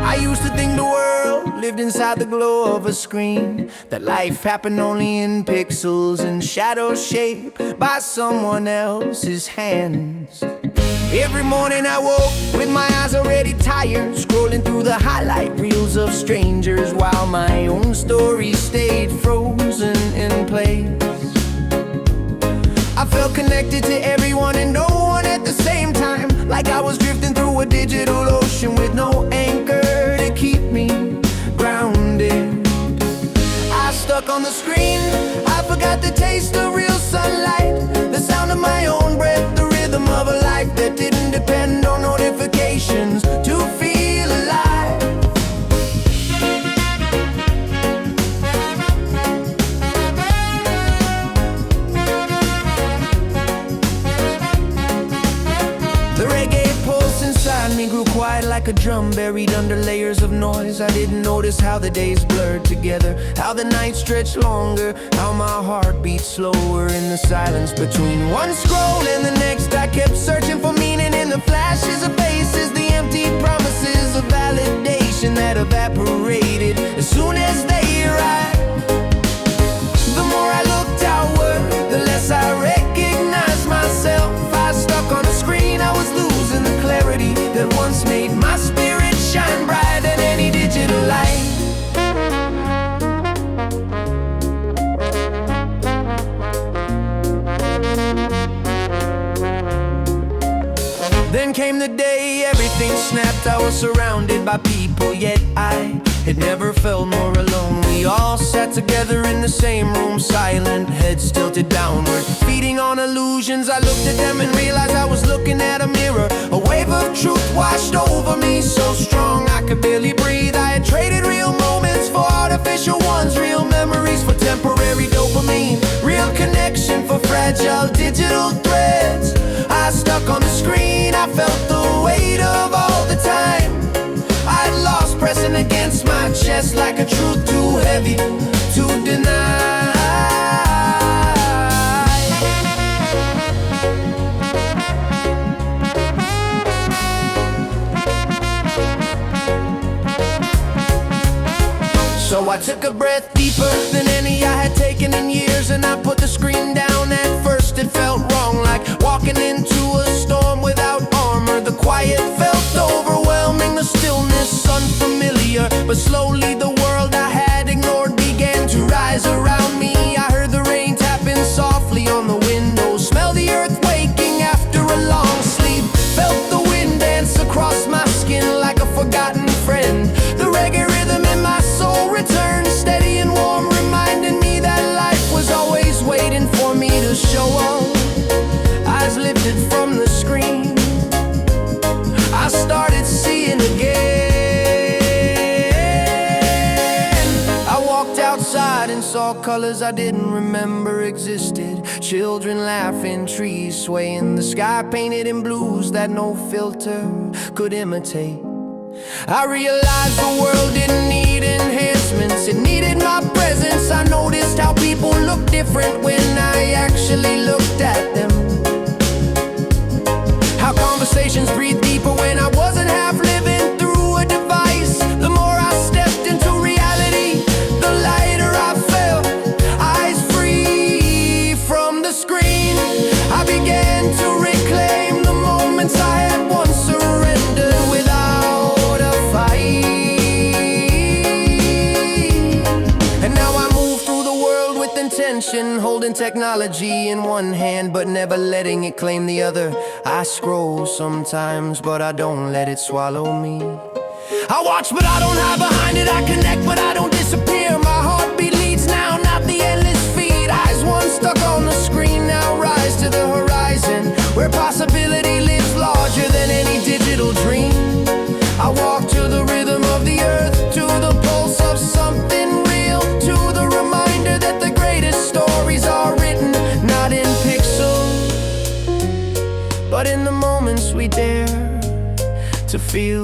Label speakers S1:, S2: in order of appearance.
S1: I used to think the world lived inside the glow of a screen, that life happened only in pixels and shadows shaped by someone else's hands. Every morning I woke with my eyes already tired, scrolling through the highlight reels of strangers, while my own story stayed frozen in place. I felt connected to everyone and no one at the same time, like I was drifting through a digital ocean with no anchor to keep me grounded. I stuck on the screen, I forgot the taste of real sunlight, the sound of my own breath, the rhythm of a life that didn't depend on notifications to feel alive. The reggae pulse inside me grew quiet like a drum buried under layers of noise. I didn't notice how the days blurred together, how the nights stretched longer, how my heart beat slower in the silence between one scroll and the next. I kept searching for meaning in the flashes of faces, the empty promises of validation that evaporated as soon as they arrived. The more I looked outward, the less I recognized myself. I stuck on the screen, I was losing the clarity that once made my spirit shine brighter than any digital light. Then came the day everything snapped. I was surrounded by people, yet I had never felt more alone. We all sat together in the same room, silent, heads tilted downward, feeding on illusions. I looked at them and realized I was looking at a mirror. A wave of truth washed over me, so strong I could barely breathe. I had traded real moments for artificial ones, real memories for temporary dopamine, real connection for fragile digital threads. I stuck on the screen, I felt the weight of all the time I'd lost, pressing against my chest like a truth too heavy to deny. So I took a breath deeper than any I had taken in years, and I put the screen down. At first it felt wrong, like walking into a storm without armor. The quiet felt overwhelming, the stillness unfamiliar, but slowly the world I had ignored began to rise around me. I heard the rain tapping softly on the window, smelled the earth waking after a long sleep, felt the wind dance across my skin like a forgotten friend. The reggae rhythm in my soul returned, steady and warm, reminding me that life was always waiting for me to show up. Eyes lifted from the screen, I started seeing again. I walked outside and saw colors I didn't remember existed. Children laughing, trees swaying, the sky painted in blues that no filter could imitate. I realized the world didn't need enhancements, it needed my presence. I noticed how people look different when I actually looked at them, how conversations breathe deeper when I wasn't half living through a device. The more I stepped into reality, the lighter I felt, eyes free from the screen. I began to reclaim the moments I had once surrendered without a fight. And now I move through the world with intention, holding technology in one hand but never letting it claim the other. I scroll sometimes, but I don't let it swallow me. I watch, but I don't hide behind it. I connect, but I don't disappear. My heartbeat leads now, not the endless feed. Eyes once stuck on the screen, now rise to the horizon, where possibility lives larger than any digital dream. I walk to the rhythm of the earth, to the pulse of something real, to the reminder that the greatest stories are written not in pixels, but in the moments we dare to feel